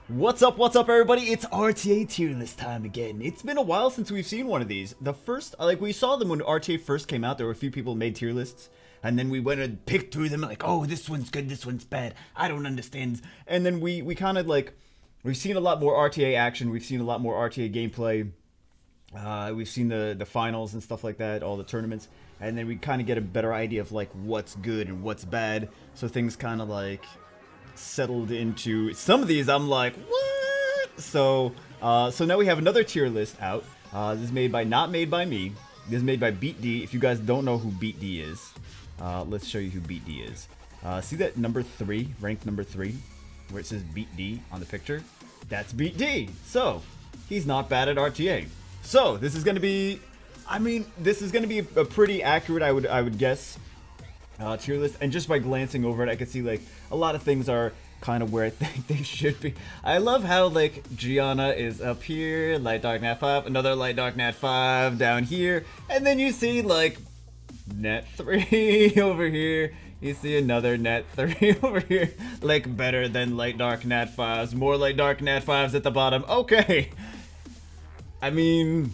What's up, everybody? It's RTA tier list time again. It's been a while since we've seen one of these. The first, we saw them when RTA first came out. There were a few people who made tier lists, and then we went and picked through them, like, oh, this one's good, this one's bad. I don't understand. And then we kind of we've seen a lot more RTA action. We've seen a lot more RTA gameplay. We've seen the finals and stuff like that, all the tournaments, and then we kind of get a better idea of like what's good and what's bad. So things kind of settled into some of these. I'm like, what? So now we have another tier list out. This is not made by me. This is made by Beat D. If you guys don't know who Beat D is, let's show you who Beat D is. See that number 3, ranked number 3, where it says Beat D on the picture? That's Beat D. So he's not bad at RTA. So this is gonna be, this is gonna be a pretty accurate, I would guess, tier list. And just by glancing over it, I can see like a lot of things are kind of where I think they should be. I love how like Gianna is up here, Light Dark Nat 5, another Light Dark Nat 5 down here, and then you see like Nat 3 over here. You see another Nat 3 over here, like better than Light Dark Nat 5s, more Light Dark Nat 5s at the bottom. Okay, I mean,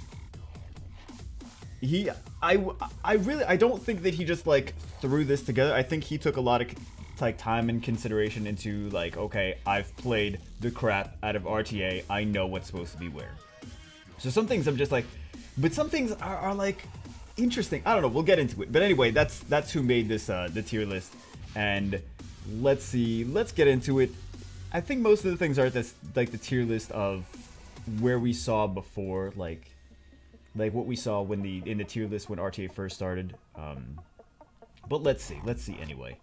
I don't think that he just like threw this together. I think he took a lot of like time and consideration into like, okay, I've played the crap out of RTA. I know what's supposed to be where. So some things I'm just like, but some things are like interesting. I don't know. We'll get into it. But anyway, that's who made this the tier list. And let's see. Let's get into it. I think most of the things are this like the tier list of where we saw before, like what we saw when in the tier list when RTA first started. But let's see anyway.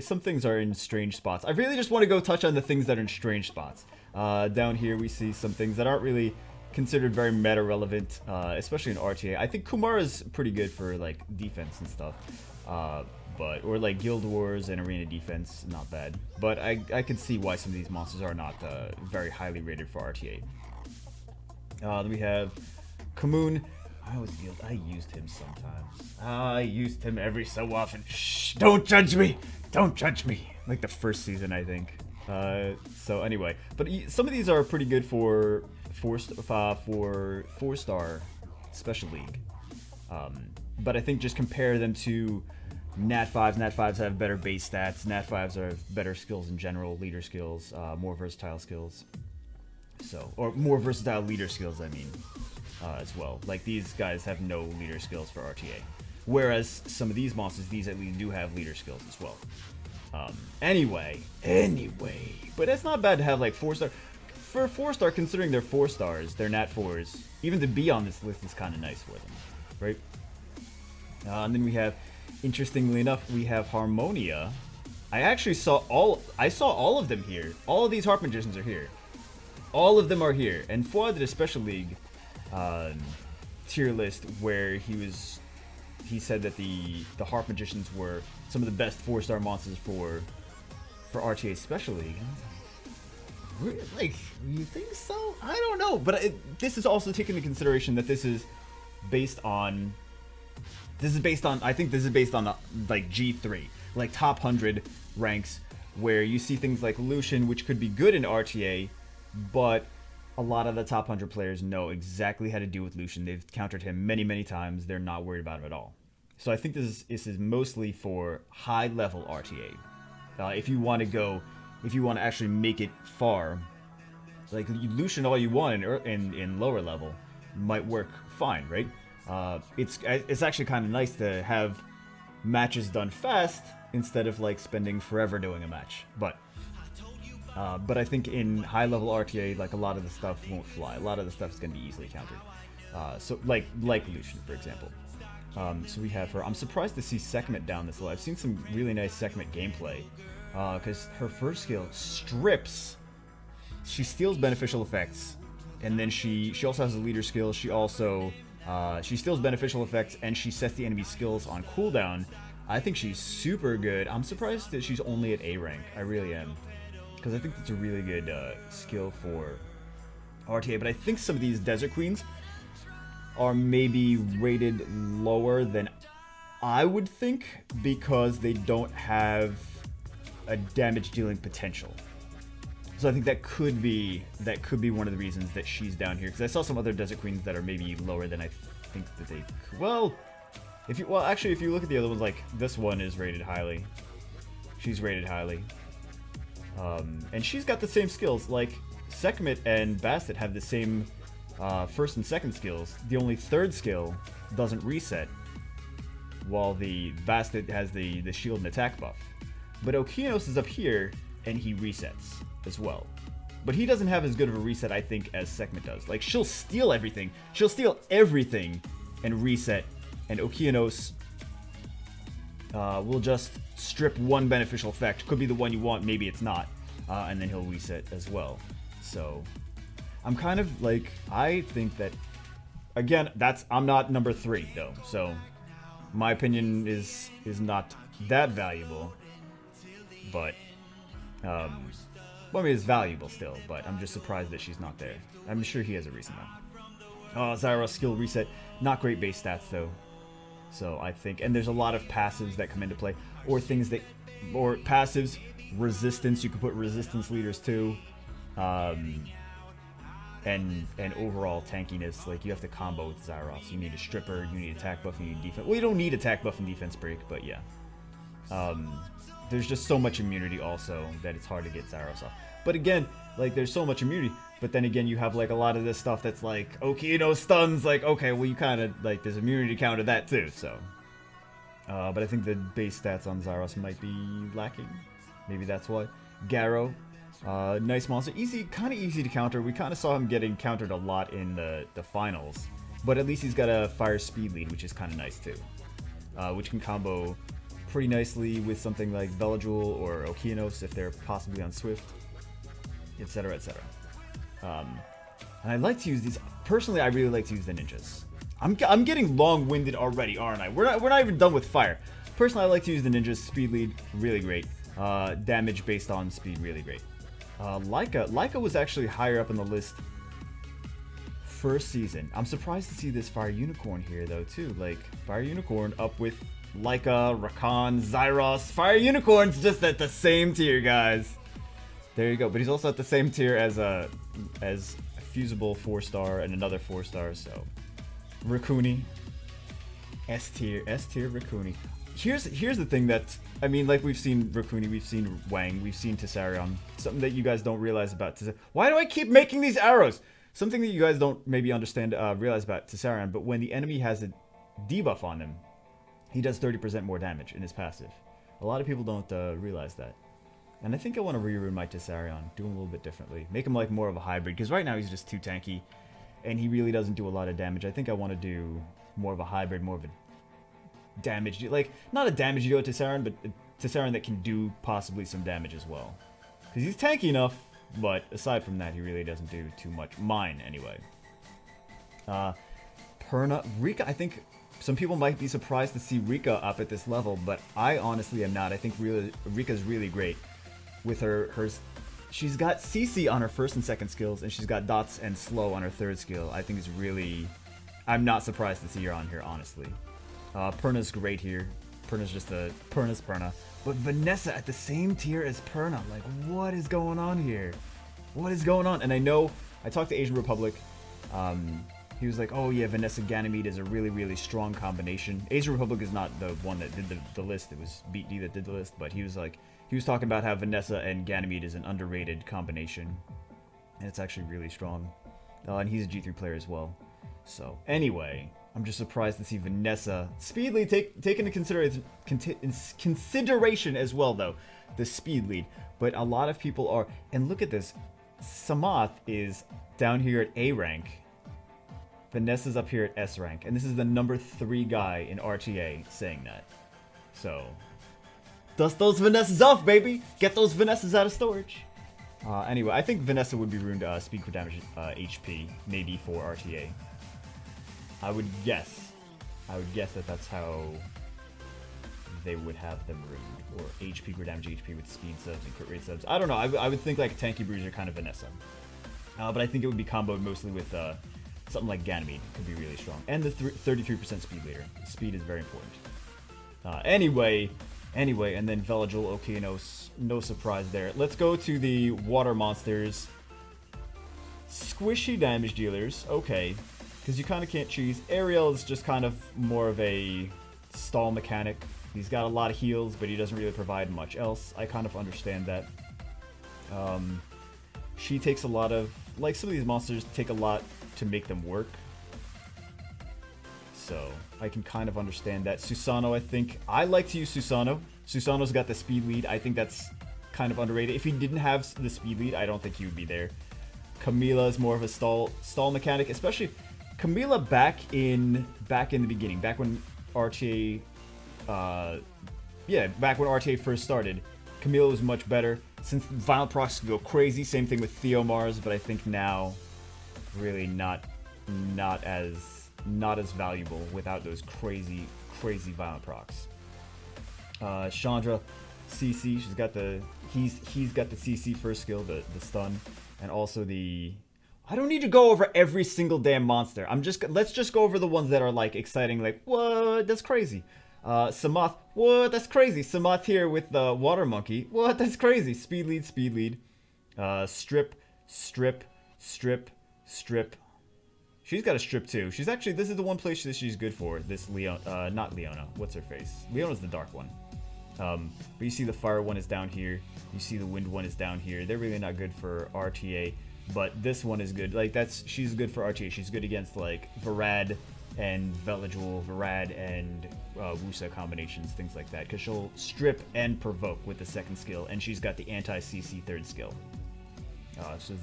Some things are in strange spots. I really just want to go touch on the things that are in strange spots. Down here we see some things that aren't really considered very meta relevant, especially in RTA. I think Kumara's pretty good for like defense and stuff. Or like Guild Wars and Arena defense, not bad. But I can see why some of these monsters are not very highly rated for RTA. Then we have Kamoon. I used him sometimes. I used him every so often. Shh! Don't judge me! Don't judge me! Like the first season, I think. So anyway, but some of these are pretty good for four-star Special League. But I think just compare them to Nat 5s. Nat 5s have better base stats. Nat 5s are better skills in general, leader skills, more versatile skills. Or more versatile leader skills, I mean. As well. Like these guys have no leader skills for RTA. Whereas some of these monsters, these at least do have leader skills as well. Anyway. But it's not bad to have like 4-star. For 4-star, considering they're 4 stars, they're Nat 4s. Even to be on this list is kind of nice for them. Right? And then we have, interestingly enough, we have Harmonia. I saw all of them here. All of these Harp Magicians are here. All of them are here. And Fuad did a Special League tier list where he said that the Harp Magicians were some of the best 4-star monsters for RTA Special League. Like, you think so? I don't know, but this is also taking into consideration that this is based on I think this is based on like G3, like top 100 ranks, where you see things like Lucian, which could be good in RTA, but a lot of the top 100 players know exactly how to deal with Lucian. They've countered him many, many times. They're not worried about him at all. So I think this is mostly for high-level RTA. If you want to actually make it far, like Lucian all you want in lower level might work fine, right? It's actually kind of nice to have matches done fast instead of like spending forever doing a match. But I think in high-level RTA, like a lot of the stuff won't fly. A lot of the stuff is going to be easily countered. So like Lucian, for example. So we have her. I'm surprised to see Sekhmet down this low. I've seen some really nice Sekhmet gameplay. Because her first skill, Strips, she steals beneficial effects. And then she also has a leader skill. She also, she steals beneficial effects and she sets the enemy skills on cooldown. I think she's super good. I'm surprised that she's only at A rank. I really am. Because I think that's a really good skill for RTA. But I think some of these Desert Queens are maybe rated lower than I would think, because they don't have a damage dealing potential. So I think that could be one of the reasons that she's down here. Because I saw some other Desert Queens that are maybe lower than I think that they could. Well, actually, if you look at the other ones, like this one is rated highly. She's rated highly. And she's got the same skills. Like Sekhmet and Bastet have the same first and second skills. The only third skill doesn't reset, while the Bastet has the shield and attack buff. But Okeanos is up here, and he resets as well. But he doesn't have as good of a reset, I think, as Sekhmet does. Like, she'll steal everything. She'll steal everything and reset. And Okeanos will just strip one beneficial effect. Could be the one you want, maybe it's not. And then he'll reset as well. So, I'm kind of like, I think that, again, I'm not number 3, though. So, my opinion is not that valuable. But, well, I mean, it's valuable still, but I'm just surprised that she's not there. I'm sure he has a reason, though. Zyros skill reset. Not great base stats, though. So, I think, and there's a lot of passives that come into play, or things that, or passives, resistance, you could put resistance leaders too, and overall tankiness. Like, you have to combo with Zyros. You need a stripper, you need attack buff, you need defense. Well, you don't need attack buff and defense break, but yeah. There's just so much immunity also that it's hard to get Zyros off. But again, like, there's so much immunity, but then again, you have like a lot of this stuff that's like, okay, you know, stuns, like, okay, well, you kind of, like, there's immunity to counter that too, so. But I think the base stats on Zyros might be lacking. Maybe that's why. Garo, nice monster. Kind of easy to counter. We kind of saw him getting countered a lot in the finals. But at least he's got a fire speed lead, which is kind of nice too. Which can combo pretty nicely with something like Bellajoul or Okeanos if they're possibly on Swift, etc., etc. And I like to use these. Personally, I really like to use the ninjas. I'm getting long-winded already, aren't I? We're not even done with fire. Personally, I like to use the ninjas. Speed lead, really great. Damage based on speed, really great. Leica was actually higher up in the list first season. I'm surprised to see this Fire Unicorn here, though, too. Like, Fire Unicorn up with Leica, Rakan, Zyros. Fire Unicorn's just at the same tier, guys. There you go. But he's also at the same tier as a Fusible 4-star and another 4-star, so. Raccoony. S tier Raccoony. Here's the thing that, I mean, like, we've seen Raccoony, we've seen Wang, we've seen Tessarion. Something that you guys don't realize about Tessarion. Why do I keep making these arrows? Something that you guys don't maybe realize about Tessarion, but when the enemy has a debuff on him, he does 30% more damage in his passive. A lot of people don't realize that. And I think I want to rerun my Tessarion, do him a little bit differently. Make him like more of a hybrid, because right now he's just too tanky, and he really doesn't do a lot of damage. I think I want to do more of a hybrid, more of a damage, like, not a damage dealer Tessarion, but a Tessarion that can do possibly some damage as well. Because he's tanky enough, but aside from that, he really doesn't do too much. Mine, anyway. Perna, Rika, I think some people might be surprised to see Rika up at this level, but I honestly am not. I think Rika's really great with her. She's got CC on her first and second skills, and she's got dots and slow on her third skill. I think it's really, I'm not surprised to see her on here, honestly. Perna's great here. Perna's Perna. But Vanessa at the same tier as Perna. Like, what is going on here? What is going on? And I know, I talked to Asian Republic. He was like, oh yeah, Vanessa Ganymede is a really, really strong combination. Asian Republic is not the one that did the list. It was Beat D that did the list. But he was like, he was talking about how Vanessa and Ganymede is an underrated combination. And it's actually really strong. And he's a G3 player as well. So, anyway, I'm just surprised to see Vanessa speed lead take into consideration as well, though, the speed lead. But a lot of people are, and look at this, Samath is down here at A rank. Vanessa's up here at S rank, and this is the number 3 guy in RTA saying that. So, dust those Vanessas off, baby! Get those Vanessas out of storage! Anyway, I think Vanessa would be ruined speed for damage HP, maybe for RTA. I would guess that that's how they would have them ruined, or HP for damage HP with speed subs and crit rate subs. I don't know, I would think like a tanky bruiser kind of Vanessa. But I think it would be comboed mostly with something like Ganymede, could be really strong. And the 33% speed leader. Speed is very important. Anyway, Anyway, and then Veligil, Okeanos, no surprise there. Let's go to the water monsters. Squishy damage dealers, okay. Because you kind of can't choose. Ariel is just kind of more of a stall mechanic. He's got a lot of heals, but he doesn't really provide much else. I kind of understand that. She takes a lot of... Like, some of these monsters take a lot to make them work. So, I can kind of understand that. Susano, I think... I like to use Susano. Susano's got the speed lead. I think that's kind of underrated. If he didn't have the speed lead, I don't think he would be there. Camila is more of a stall mechanic, especially Camila back in the beginning, back when RTA... back when RTA first started. Camila was much better. Since Violent Procs could go crazy, same thing with Theomars, but I think now really not as valuable without those crazy Violent Procs. Chandra, CC, she's got the he's got the CC first skill, the stun, and also the... I don't need to go over every single damn monster. Let's just go over the ones that are like exciting, like what? That's crazy. Samoth, what? That's crazy. Samoth here with the water monkey. What? That's crazy. Speed lead. Strip. She's got a strip too. She's actually, this is the one place that she's good for. This not Leona. What's her face? Leona's the dark one. But you see the fire one is down here. You see the wind one is down here. They're really not good for RTA, but this one is good. Like she's good for RTA. She's good against like Varad and Veligil, Varad and Wusa combinations, things like that. Because she'll strip and provoke with the second skill, and she's got the anti-CC third skill. So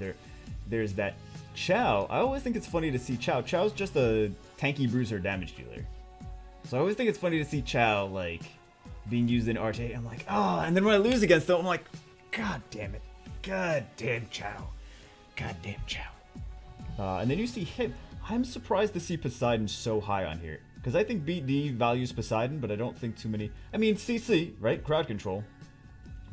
there's that. Chow, I always think it's funny to see Chow. Chow's just a tanky bruiser damage dealer. So I always think it's funny to see Chow, like, being used in RTA. I'm like, oh, and then when I lose against them, I'm like, god damn it. God damn Chow. God damn Chow. And then you see him. I'm surprised to see Poseidon so high on here. Because I think BD values Poseidon, but I don't think too many... I mean, CC, right? Crowd control.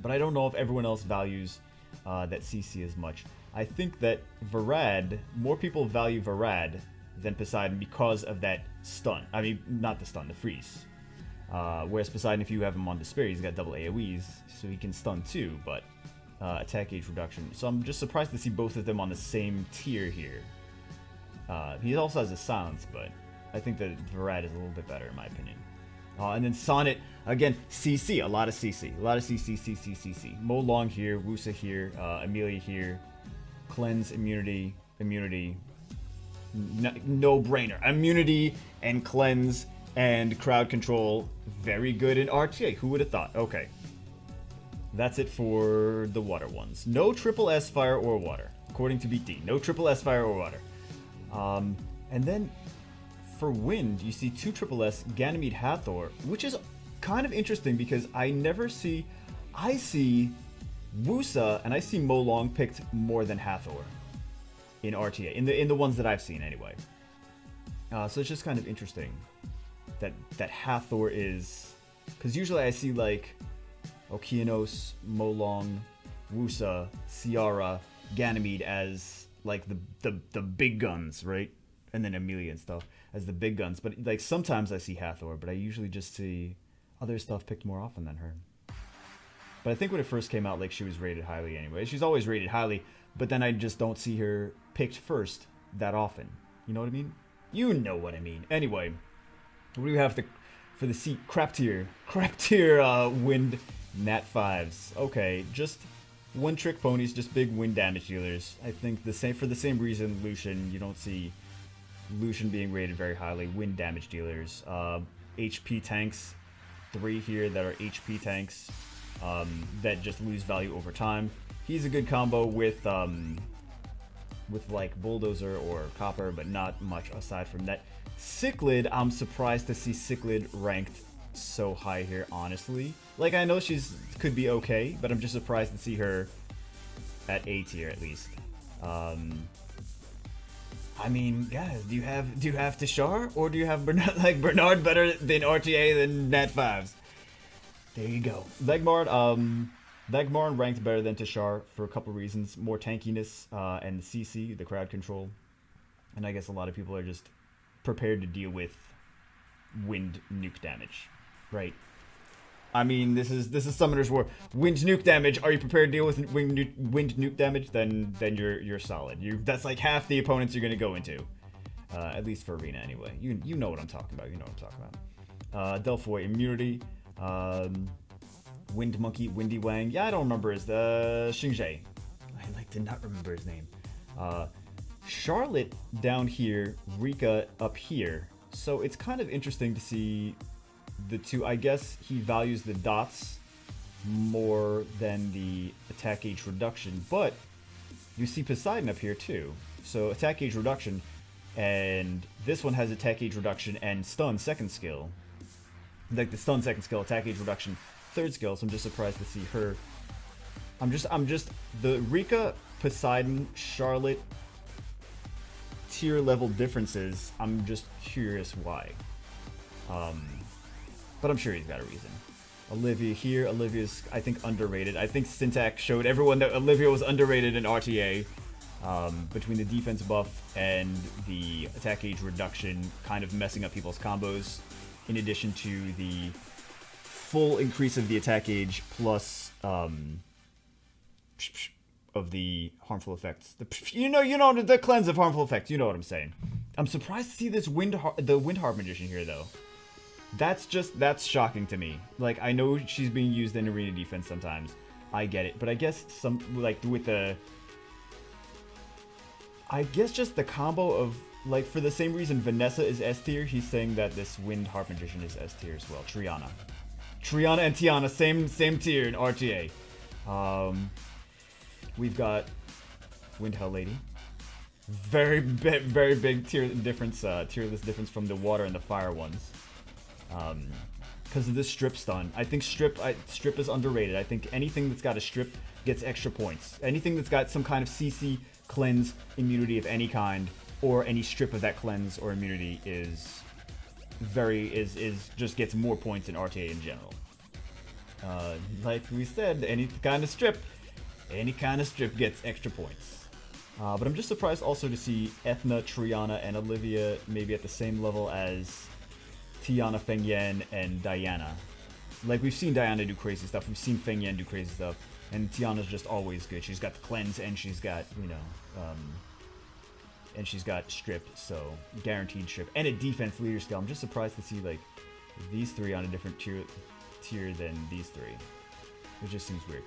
But I don't know if everyone else values that CC as much. I think that Varad, more people value Varad than Poseidon because of that stun. I mean, not the stun, the freeze. Whereas Poseidon, if you have him on Despair, he's got double AoEs, so he can stun too, but attack gauge reduction. So I'm just surprised to see both of them on the same tier here. He also has a silence, but I think that Varad is a little bit better in my opinion. And then Sonnet, again, CC, a lot of CC. CC. Mo Long here, Wusa here, Amelia here. Cleanse, immunity, no brainer. Immunity and cleanse and crowd control, very good in RTA. Who would have thought? Okay. That's it for the water ones. No triple S fire or water, according to BT. No triple S fire or water. And then for wind, you see 2 triple S Ganymede Hathor, which is kind of interesting because I see Wusa and I see Mo Long picked more than Hathor in RTA, in the ones that I've seen anyway. So it's just kind of interesting that Hathor is, because usually I see like Okeanos, Mo Long, Wusa, Ciara, Ganymede as like the big guns, right? And then Amelia and stuff as the big guns. But like sometimes I see Hathor, but I usually just see other stuff picked more often than her. But I think when it first came out, like, she was rated highly anyway. She's always rated highly, but then I just don't see her picked first that often. You know what I mean? You know what I mean. Anyway, what do we have for the crap tier wind nat 5s? Okay, just one trick ponies, just big wind damage dealers. I think for the same reason Lucian, you don't see Lucian being rated very highly. Wind damage dealers. HP tanks, 3 here that are HP tanks. That just lose value over time. He's a good combo with like Bulldozer or Copper, but not much aside from that. Cichlid, I'm surprised to see Cichlid ranked so high here, honestly. Like, I know could be okay, but I'm just surprised to see her at A tier at least. I mean, guys, do you have Tashar, or do you have Bernard better than RTA than Nat 5s? There you go. Legmard ranked better than Tashar for a couple reasons. More tankiness, and CC, the crowd control. And I guess a lot of people are just prepared to deal with wind nuke damage, right? I mean, this is Summoner's War. Wind nuke damage. Are you prepared to deal with wind nuke damage? Then you're solid. That's like half the opponents you're gonna go into. At least for arena anyway. You know what I'm talking about. You know what I'm talking about. Delphoid immunity. Wind monkey, Windy Wang. Yeah, I don't remember his Xingzhe. I did not remember his name. Charlotte down here, Rika up here. So it's kind of interesting to see the two. I guess he values the dots more than the attack gauge reduction, but you see Poseidon up here too. So attack gauge reduction, and this one has attack gauge reduction and stun second skill. Like the stun second skill, attack gauge reduction third skill. So I'm just surprised to see her. I'm just the Rika, Poseidon, Charlotte tier level differences. I'm just curious why. But I'm sure he's got a reason. Olivia here. Olivia's, I think, underrated. I think Syntax showed everyone that Olivia was underrated in RTA. Between the defense buff and the attack gauge reduction kind of messing up people's combos, in addition to the full increase of the attack gauge plus of the harmful effects. You know the cleanse of harmful effects. You know what I'm saying. I'm surprised to see this the Wind Harp magician here though. That's shocking to me. Like, I know she's being used in arena defense sometimes. I get it, but I guess just the combo of, like, for the same reason Vanessa is S tier, he's saying that this Wind Harp magician is S tier as well. Triana and Tiana, same tier in RTA. We've got Wind Hell Lady. Very big tier list difference from the water and the fire ones. Because of this strip stun. I think strip is underrated. I think anything that's got a strip gets extra points. Anything that's got some kind of CC, cleanse, immunity of any kind, or any strip of that cleanse or immunity is just gets more points in RTA in general. Like we said, any kind of strip gets extra points. But I'm just surprised also to see Ethna, Triana, and Olivia maybe at the same level as Tiana, Feng Yan, and Diana. Like, we've seen Diana do crazy stuff, we've seen Feng Yan do crazy stuff, and Tiana's just always good. She's got the cleanse, and she's got, and she's got strip, so guaranteed strip, and a defense leader skill. I'm just surprised to see, like, these three on a different tier than these three. It just seems weird.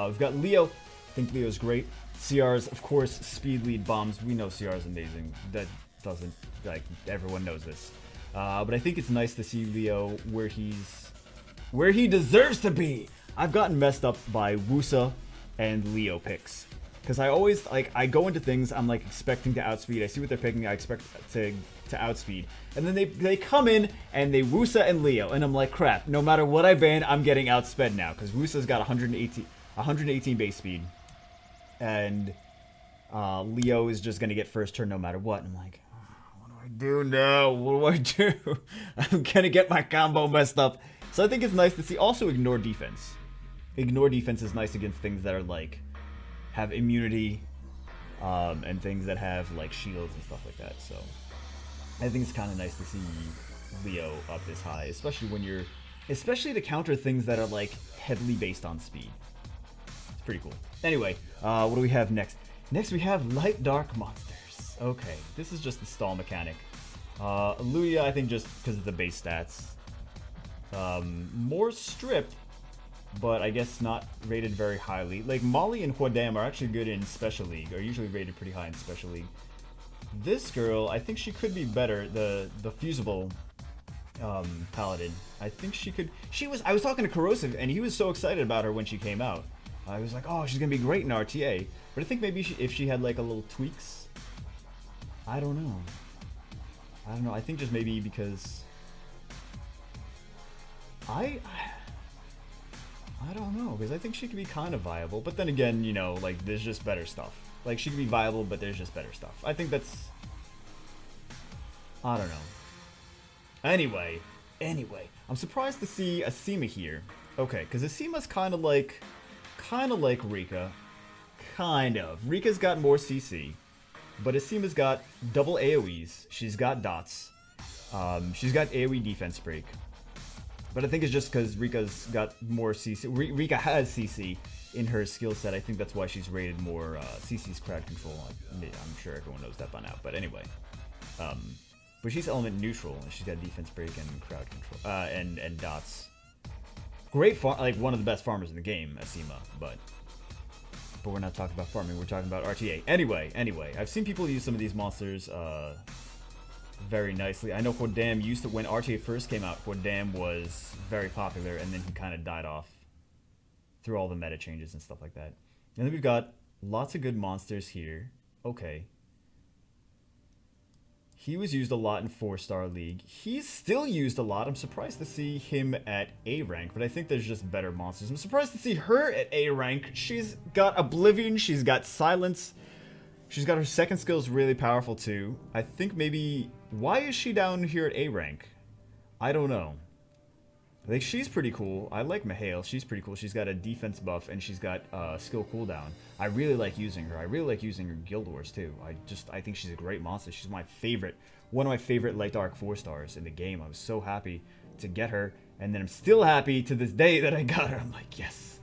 We've got Leo. I think Leo's great. CR's, of course, speed lead bombs. We know CR's amazing. That doesn't, like, everyone knows this. But I think it's nice to see Leo where he deserves to be. I've gotten messed up by Wusa and Leo picks. Because I always, like, I go into things, I'm, like, expecting to outspeed. I see what they're picking, I expect to outspeed. And then they come in, and they Wusa and Leo. And I'm like, crap, no matter what I ban, I'm getting outsped now. Because Wusa's got 118 base speed. And Leo is just going to get first turn no matter what. And I'm like, what do I do now? What do I do? I'm going to get my combo messed up. So I think it's nice to see. Also, ignore defense. Ignore defense is nice against things that are, like, have immunity, and things that have, like, shields and stuff like that. So I think it's kind of nice to see Leo up this high, especially to counter things that are, like, heavily based on speed. It's pretty cool. Anyway, what do we have next? Next we have Light Dark Monsters. Okay, this is just the stall mechanic. Olivia, I think just because of the base stats. More strip, but I guess not rated very highly. Like, Molly and Huadam are actually good in Special League, are usually rated pretty high in Special League. This girl, I think she could be better, the fusible Paladin. I think she could, I was talking to Corrosive, and he was so excited about her when she came out. I was like, oh, she's gonna be great in RTA. But I think maybe if she had, like, a little tweaks, I don't know. I think just maybe because I don't know, because I think she could be kind of viable. But then again, you know, like, there's just better stuff. Like, she could be viable, but there's just better stuff. I think that's, I don't know. Anyway, I'm surprised to see Asima here. Okay, because Asima's kind of like Rika. Kind of. Rika's got more CC, but Asima's got double AoEs. She's got dots. She's got AoE defense break. But I think it's just because Rika's got more CC. Rika has CC in her skill set. I think that's why she's rated more. CC's crowd control. I'm sure everyone knows that by now. But anyway, but she's element neutral, and she's got defense break and crowd control, and dots. Great like one of the best farmers in the game, Asima. But we're not talking about farming. We're talking about RTA. Anyway, I've seen people use some of these monsters very nicely. I know Hodam used to, when RTA first came out, Hodam was very popular, and then he kind of died off through all the meta changes and stuff like that. And then we've got lots of good monsters here. Okay. He was used a lot in 4-star League. He's still used a lot. I'm surprised to see him at A rank, but I think there's just better monsters. I'm surprised to see her at A rank. She's got Oblivion, she's got Silence. She's got her second skill is really powerful too. I think maybe... Why is she down here at A rank? I don't know. Like, she's pretty cool. I like Mihail. She's pretty cool. She's got a defense buff, and she's got skill cooldown. I really like using her. I really like using her in Guild Wars, too. I think she's a great monster. She's my favorite. One of my favorite Light Dark 4-stars in the game. I was so happy to get her, and then I'm still happy to this day that I got her. I'm like, yes.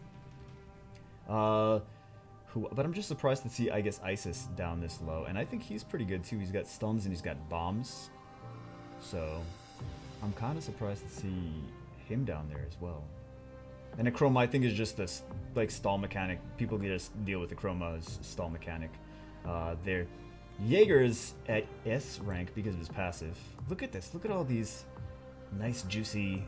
But I'm just surprised to see, I guess, Isis down this low. And I think he's pretty good, too. He's got stuns and he's got bombs. So, I'm kind of surprised to see him down there as well. And the Chroma, I think, is just this, like, stall mechanic. People can just deal with the Chroma as stall mechanic. There. Jaeger's at S rank because of his passive. Look at this. Look at all these nice, juicy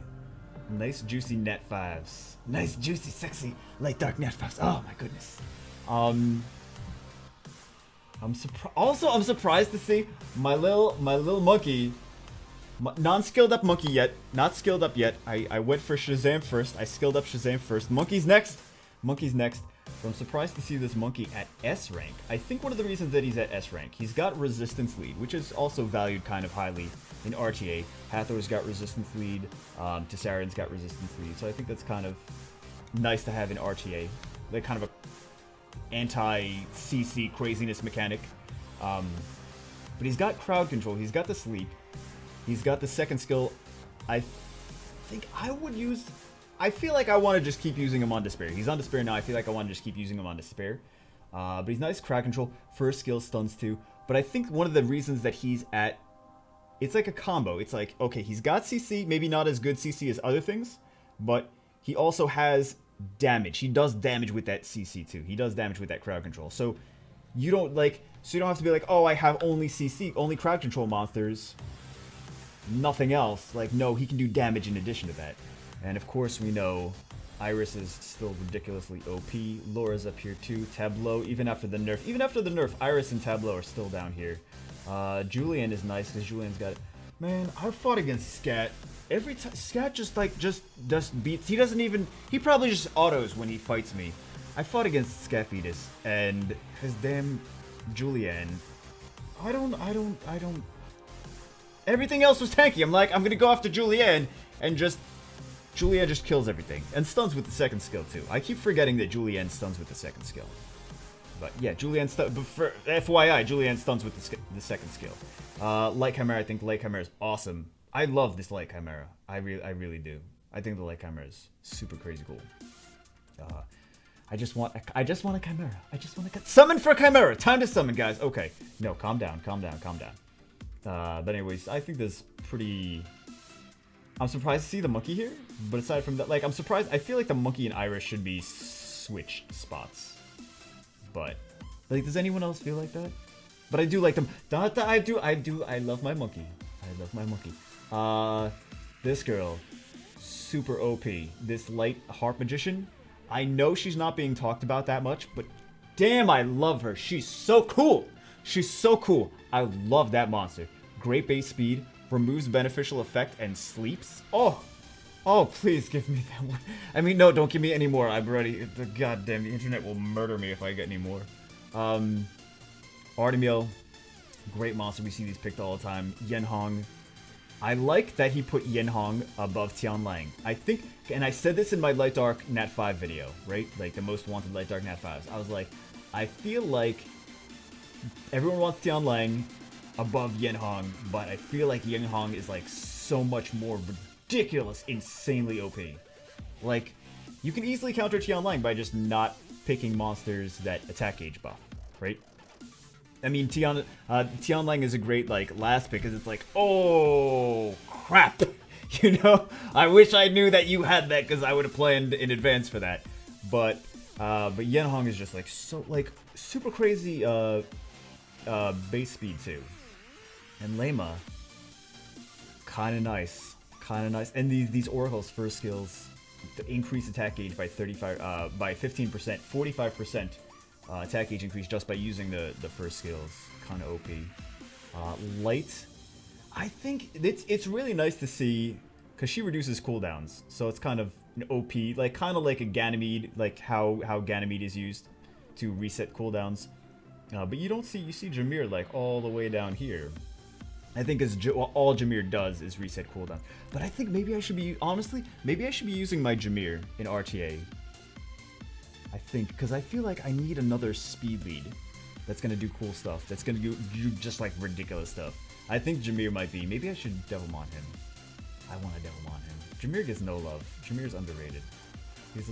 net 5s. Nice, juicy, sexy, light dark net 5s. Oh, my goodness. I'm surprised to see my little monkey, not skilled up yet. I went for Shazam first. I skilled up Shazam first. Monkey's next. But I'm surprised to see this monkey at S rank. I think one of the reasons that he's at S rank, he's got resistance lead, which is also valued kind of highly in RTA. Hathor's got resistance lead. Tessarin's got resistance lead. So I think that's kind of nice to have in RTA. Like kind of a anti-CC craziness mechanic. But he's got crowd control. He's got the sleep. He's got the second skill. I think I would use... I feel like I want to just keep using him on Despair. He's on Despair now. I feel like I want to just keep using him on Despair. But he's nice crowd control. First skill stuns too. But I think one of the reasons that he's at... It's like a combo. It's like, okay, he's got CC. Maybe not as good CC as other things. But he also has... damage. He does damage with that CC too. He does damage with that crowd control. So you don't have to be like, oh, I have only CC, only crowd control monsters, nothing else. Like, no, he can do damage in addition to that. And of course we know Iris is still ridiculously OP. Laura's up here too. Tableau, even after the nerf, Iris and Tableau are still down here. Julian is nice because Julian's got... Man, I fought against Scat. Every time Scat just beats. He probably just autos when he fights me. I fought against Scat Fetus and his damn Julian. I don't. Everything else was tanky. I'm like, I'm gonna go after Julian and Julian just kills everything and stuns with the second skill too. I keep forgetting that Julian stuns with the second skill. But yeah, but for FYI, Julian stuns with the second skill. Light Chimera, I think Light Chimera is awesome. I love this Light Chimera. I really do. I think the Light Chimera is super crazy cool. I just want a Chimera. Summon for Chimera. Time to summon, guys. Okay. No, calm down. But anyways, I think this pretty... I'm surprised to see the monkey here. But aside from that, like, I'm surprised. I feel like the monkey and Iris should be switched spots. But, like, does anyone else feel like that? But I do like them. I love my monkey. This girl, super OP. This light harp magician. I know she's not being talked about that much, but damn, I love her. She's so cool. I love that monster. Great base speed, removes beneficial effect, and sleeps. Oh, please give me that one. I mean, no, don't give me any more. I'm ready. Goddamn, the internet will murder me if I get any more. Artemio, great monster. We see these picked all the time. Yenhong. I like that he put Yenhong above Tianlang. I think, and I said this in my Light Dark Nat 5 video, right? Like the most wanted Light Dark Nat 5s. I was like, I feel like everyone wants Tianlang above Yenhong, but I feel like Yenhong is like so much more ridiculous, insanely OP. Like, you can easily counter Tianlang by just not picking monsters that attack gauge buff, right? I mean, Tianlang is a great, like, last pick, because it's like, oh, crap. You know? I wish I knew that you had that, because I would have planned in advance for that. But Yenhong is just, like, so, like, super crazy, base speed, too. And Lema, kinda nice. Kinda nice. And these Oracle's first skills, the increase attack gauge by 15%, 45% attack gauge increase just by using the first skills. Kind of OP. Light, I think it's really nice to see, because she reduces cooldowns, so it's kind of an OP, like kind of like a Ganymede, like how Ganymede is used to reset cooldowns. But you see Jameer like all the way down here. I think all Jameer does is reset cooldown. But I think maybe I should be, honestly, maybe I should be using my Jameer in RTA. I think, because I feel like I need another speed lead that's going to do cool stuff. That's going to do just like ridiculous stuff. I think Jameer might be. Maybe I should Devilmon him. I want to Devilmon him. Jameer gets no love. Jameer's underrated. He's a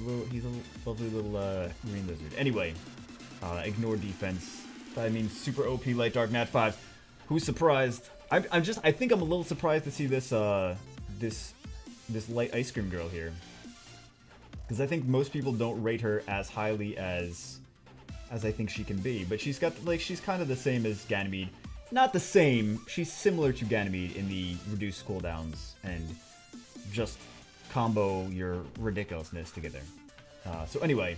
lovely little green lizard. Anyway, ignore defense. I mean, super OP Light Dark Nat 5. Who's surprised? I think I'm a little surprised to see this light ice cream girl here, because I think most people don't rate her as highly as I think she can be. But she's got, like, she's kind of the same as Ganymede. Not the same. She's similar to Ganymede in the reduced cooldowns and just combo your ridiculousness to get there. So anyway,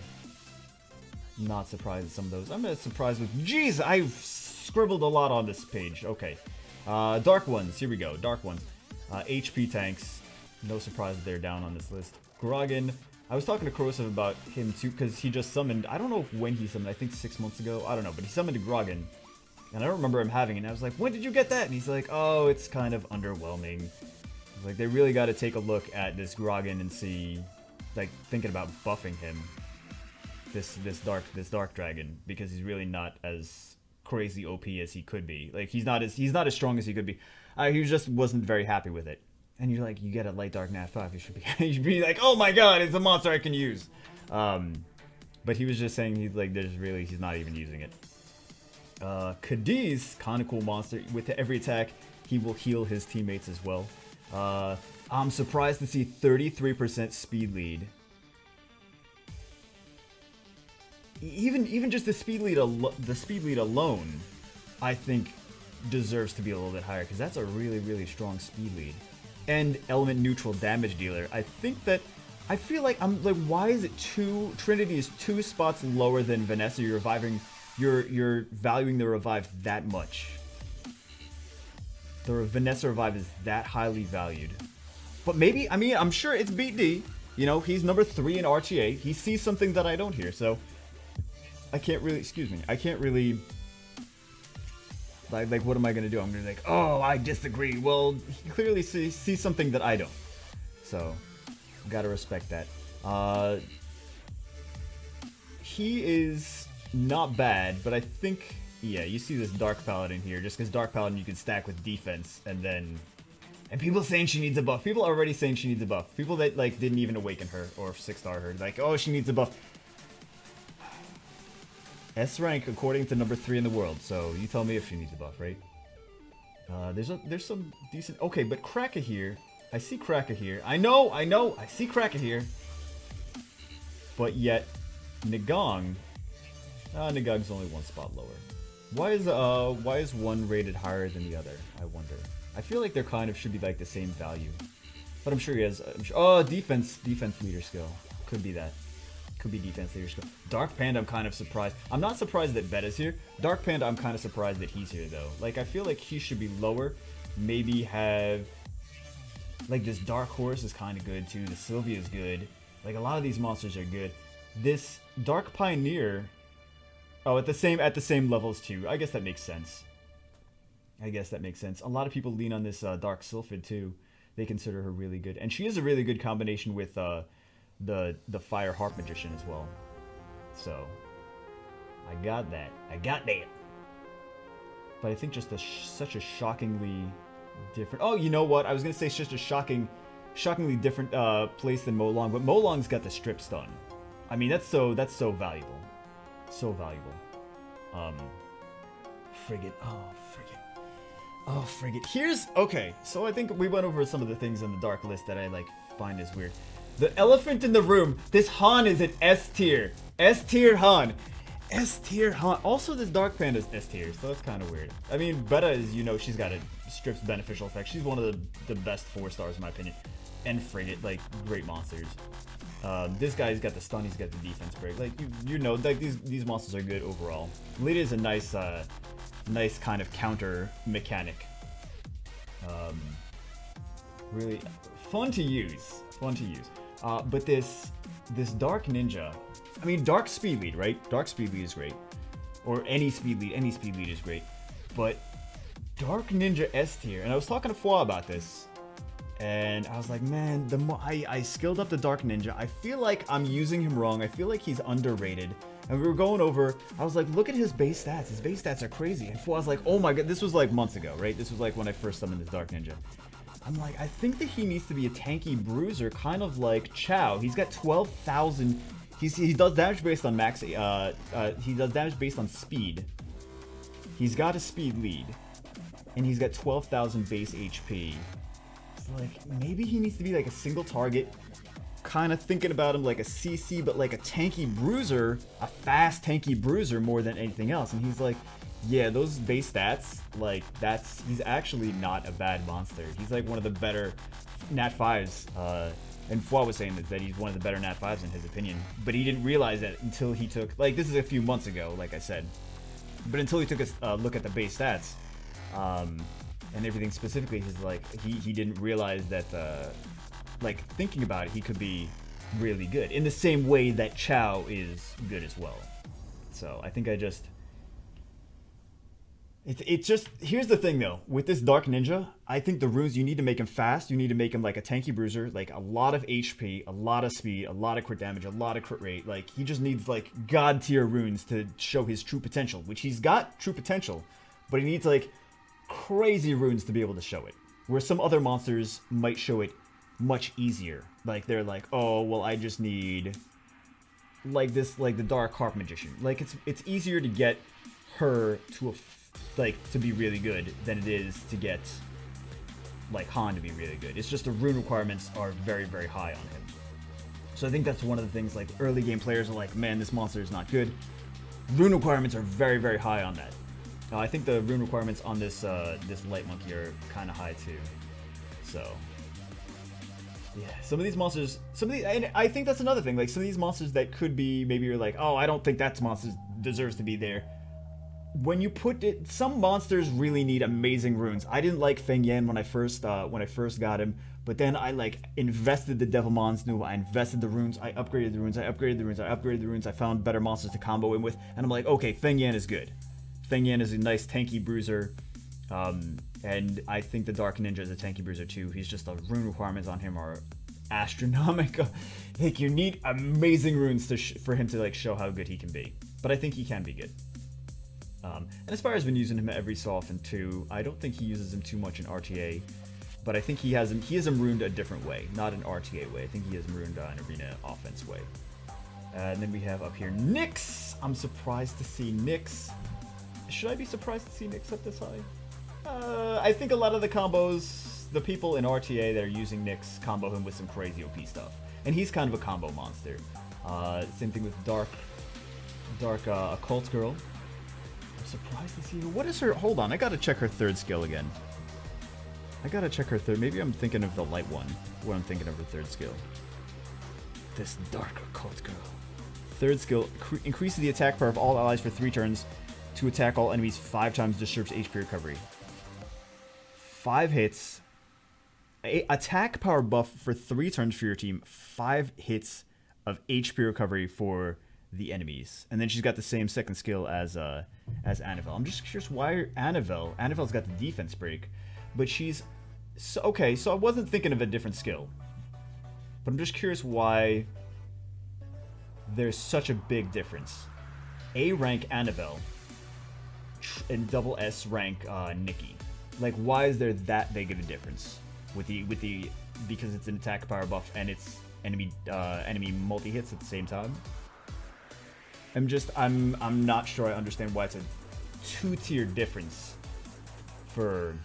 not surprised at some of those. I'm not surprised with. Jeez, I've scribbled a lot on this page. Okay. Dark ones, here we go. Dark ones. HP tanks. No surprise that they're down on this list. Grogan. I was talking to Corrosive about him too, because he just summoned, I don't know when he summoned, I think 6 months ago. I don't know, but he summoned a Grogan. And I don't remember him having it. And I was like, when did you get that? And he's like, oh, it's kind of underwhelming. I was like, they really got to take a look at this Grogan and see, like, thinking about buffing him. This dark dragon, because he's really not as crazy OP as he could be. Like, he's not as strong as he could be. He just wasn't very happy with it. And you're like, you get a light dark nat 5, you should be like, oh my god, it's a monster I can use. But he was just saying he's not even using it. Cadiz, kind of cool monster. With every attack, he will heal his teammates as well. I'm surprised to see 33% speed lead. Even just the speed lead alone, I think deserves to be a little bit higher, because that's a really strong speed lead. And element neutral damage dealer. I feel like I'm like, why is it Trinity is 2 spots lower than Vanessa? You're valuing the revive that much. The Vanessa revive is that highly valued. But maybe, I mean, I'm sure it's Beat D. You know, he's number 3 in RTA. He sees something that I don't hear, so I can't really, like, what am I gonna do? I'm gonna be like, oh, I disagree. Well, he clearly sees something that I don't. So, gotta respect that. He is not bad, but I think, yeah, you see this Dark Paladin here, just because Dark Paladin you can stack with defense, and people saying she needs a buff. People are already saying she needs a buff. People that, like, didn't even awaken her, or 6-star her, like, oh, she needs a buff. S rank according to number 3 in the world, so you tell me if she needs a buff, right? There's some decent, okay, but Kraka here, I see Kraka here. I know, I see Kraka here. But yet, Nigong, Nigong's only 1 spot lower. Why is one rated higher than the other? I wonder. I feel like they're kind of should be like the same value, but I'm sure he has. Oh, defense leader skill could be that. Could be defense leader skill. Dark Panda, I'm kind of surprised. I'm not surprised that Betta's here. Dark Panda, I'm kind of surprised that he's here though. Like, I feel like he should be lower. Maybe have, like, this Dark Horse is kind of good too. The Sylvia is good. Like, a lot of these monsters are good. This Dark Pioneer, oh, at the same levels too. I guess that makes sense. A lot of people lean on this Dark Sylphid too. They consider her really good, and she is a really good combination with the Fire Harp Magician as well. So I got that. But I think just such a shockingly different. Oh, you know what? I was gonna say it's just a shocking shockingly different place than Molong, but Molong's got the strip stun. I mean, that's so valuable. So valuable. Frigate. Oh, frigate. Okay, so I think we went over some of the things on the dark list that I like find is weird. The elephant in the room. This Han is an S tier. S tier Han. S tier Han. Also, this Dark Panda is S tier, so that's kind of weird. I mean, Beta is, you know, she's got a strips beneficial effect. She's one of the best 4 stars in my opinion. And frigate, like, great monsters. This guy's got the stun, he's got the defense break. Like, you know, like these monsters are good overall. Lita is a nice kind of counter mechanic. Really fun to use. But this Dark Ninja, I mean, Dark Speed Lead, right? Dark Speed Lead is great. Or any speed lead is great. But Dark Ninja S tier, and I was talking to Fwa about this, and I was like, man, I skilled up the Dark Ninja. I feel like I'm using him wrong. I feel like he's underrated. And we were going over, I was like, look at his base stats. His base stats are crazy. And Fwa was like, oh my god, this was like months ago, right? This was like when I first summoned this Dark Ninja. I'm like, I think that he needs to be a tanky bruiser, kind of like Chow. He's got 12,000. He does damage based on max. He does damage based on speed. He's got a speed lead, and he's got 12,000 base HP. It's like maybe he needs to be like a single target. Kind of thinking about him like a CC, but like a tanky bruiser, a fast tanky bruiser more than anything else. And he's like, yeah, those base stats, like he's actually not a bad monster. He's like one of the better Nat 5s. And Fwa was saying that he's one of the better Nat 5s in his opinion. But he didn't realize that until he took, like, this is a few months ago, like I said. But until he took a look at the base stats, and everything specifically, he's like, he didn't realize that, like, thinking about it, he could be really good. In the same way that Chow is good as well. So, I think it's just, here's the thing though, with this Dark Ninja, I think the runes, you need to make him fast, you need to make him like a tanky bruiser, like a lot of HP, a lot of speed, a lot of crit damage, a lot of crit rate. Like, he just needs like god tier runes to show his true potential, which he's got true potential, but he needs like crazy runes to be able to show it. Where some other monsters might show it much easier. Like, they're like, oh, well, I just need like this, like the Dark Harp Magician. Like, it's easier to get her to to be really good than it is to get like Han to be really good. It's just the rune requirements are very, very high on him. So I think that's one of the things, like, early game players are like, man, this monster is not good. Rune requirements are very, very high on that. I think the rune requirements on this this Light Monkey are kind of high too. So yeah, some of these monsters, and I think that's another thing, like some of these monsters that could be, maybe you're like, oh, I don't think that monster deserves to be there. When you put it, some monsters really need amazing runes. I didn't like Feng Yan when I first got him, but then I like invested the Devilmons new. I invested the runes. I upgraded the runes. I upgraded the runes. I upgraded the runes. I found better monsters to combo him with, and I'm like, okay, Feng Yan is good. Feng Yan is a nice tanky bruiser, and I think the Dark Ninja is a tanky bruiser too. He's just, the rune requirements on him are astronomical. Like, you need amazing runes for him to like show how good he can be. But I think he can be good. And Aspire's been using him every so often too. I don't think he uses him too much in RTA, but I think he has him ruined a different way, not an RTA way. I think he has him ruined an arena offense way. And then we have up here Nyx. I'm surprised to see Nyx. Should I be surprised to see Nyx up this high? I think a lot of the combos, the people in RTA that are using Nyx combo him with some crazy OP stuff, and he's kind of a combo monster. Same thing with Dark Occult Girl. I'm surprised to see her. What is her? Hold on, I gotta check her third skill again. Maybe I'm thinking of the light one when I'm thinking of her third skill. This Dark Occult Girl. Third skill increases the attack power of all allies for 3 turns to attack all enemies 5 times, disturbs HP recovery. 5 hits. Attack power buff for 3 turns for your team. 5 hits of HP recovery for the enemies. And then she's got the same second skill as Annabelle. I'm just curious why Annabelle's got the defense break, but she's okay, so I wasn't thinking of a different skill. But I'm just curious why there's such a big difference. A rank Annabelle and double S rank Nikki. Like, why is there that big of a difference with the because it's an attack power buff and it's enemy multi hits at the same time. I'm not sure I understand why it's a 2-tier difference for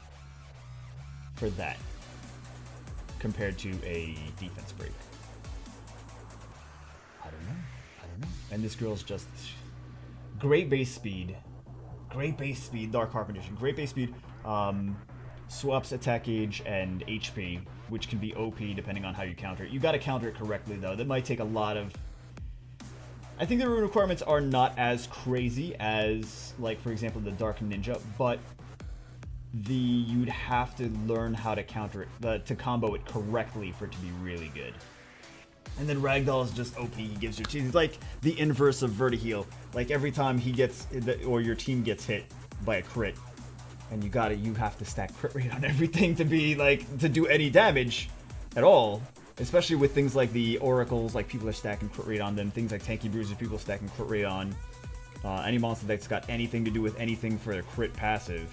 that compared to a defense break. I don't know. And this girl's just great base speed, Dark Harponition, great base speed. Swaps attack gauge and HP, which can be OP depending on how you counter it. You got to counter it correctly though. That might take a lot of. I think the rune requirements are not as crazy as, like, for example, the Dark Ninja, but you'd have to learn how to counter it, to combo it correctly for it to be really good. And then Ragdoll is just OP. He gives your team, like the inverse of Vertiheal. Like every time he gets, or your team gets hit by a crit, and you have to stack crit rate on everything to be like, to do any damage at all. Especially with things like the oracles, like people are stacking crit rate on them. Things like tanky bruisers, people stacking crit rate on. Any monster that's got anything to do with anything for their crit passive,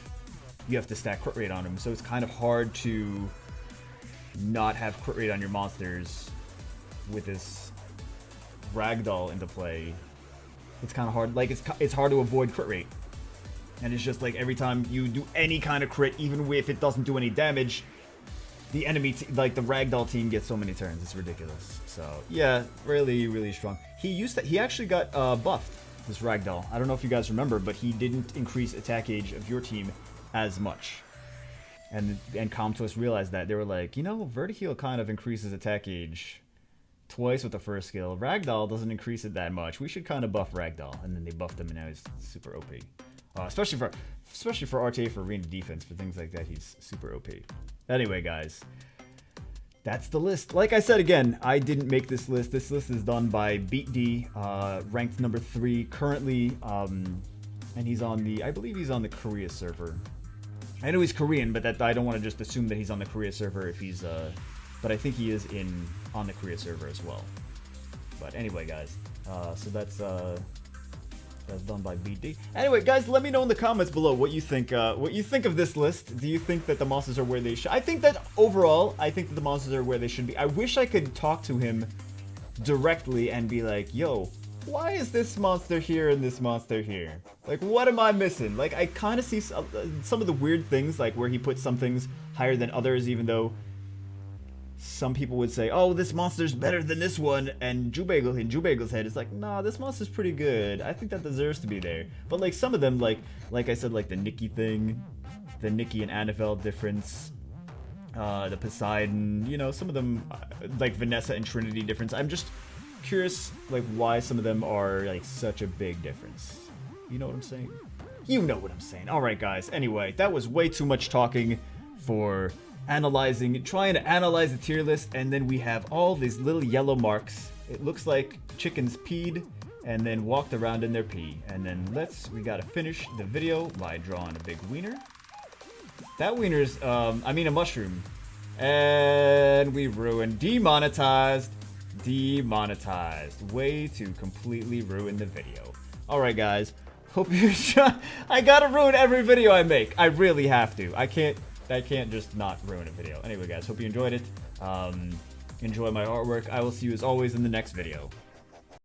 you have to stack crit rate on them. So it's kind of hard to not have crit rate on your monsters with this Ragdoll into play. It's kind of hard. Like it's hard to avoid crit rate. And it's just like every time you do any kind of crit, even if it doesn't do any damage, the enemy, like the Ragdoll team, gets so many turns. It's ridiculous. So yeah, really, really strong. He actually got buffed, this Ragdoll. I don't know if you guys remember, but he didn't increase attack gauge of your team as much. And Comtois realized that. They were like, you know, Vertiheal kind of increases attack gauge twice with the first skill. Ragdoll doesn't increase it that much. We should kind of buff Ragdoll. And then they buffed him, and now he's super OP. Especially for RTA, for arena defense, for things like that, he's super OP. Anyway, guys, that's the list. Like I said again, I didn't make this list. This list is done by Beat D, ranked number 3 currently, and he's on the, I believe he's on the Korea server. I know he's Korean, but that I don't want to just assume that he's on the Korea server if he's, but I think he is on the Korea server as well. But anyway, guys, so that's done by BD. Anyway, guys, let me know in the comments below what you think of this list. Do you think that the monsters are where they should? I think that overall, I think that the monsters are where they should be. I wish I could talk to him directly and be like, yo, why is this monster here and this monster here? Like, what am I missing? Like, I kind of see some of the weird things, like where he puts some things higher than others, even though some people would say, oh, this monster's better than this one, and in Jubagel's head, it's like, nah, this monster's pretty good. I think that deserves to be there. But like some of them, like I said, like the Nikki thing, the Nikki and Annabelle difference, the Poseidon, you know, some of them, like Vanessa and Trinity difference. I'm just curious, like, why some of them are like such a big difference. You know what I'm saying? You know what I'm saying. All right, guys. Anyway, that was way too much talking for trying to analyze the tier list, and then we have all these little yellow marks. It looks like chickens peed and then walked around in their pee. And then we gotta finish the video by drawing a big wiener. That wiener's, a mushroom. And we ruined, demonetized. Way to completely ruin the video. Alright, guys. Hope you I gotta ruin every video I make. I really have to. I can't just not ruin a video. Anyway, guys, hope you enjoyed it. Enjoy my artwork. I will see you as always in the next video.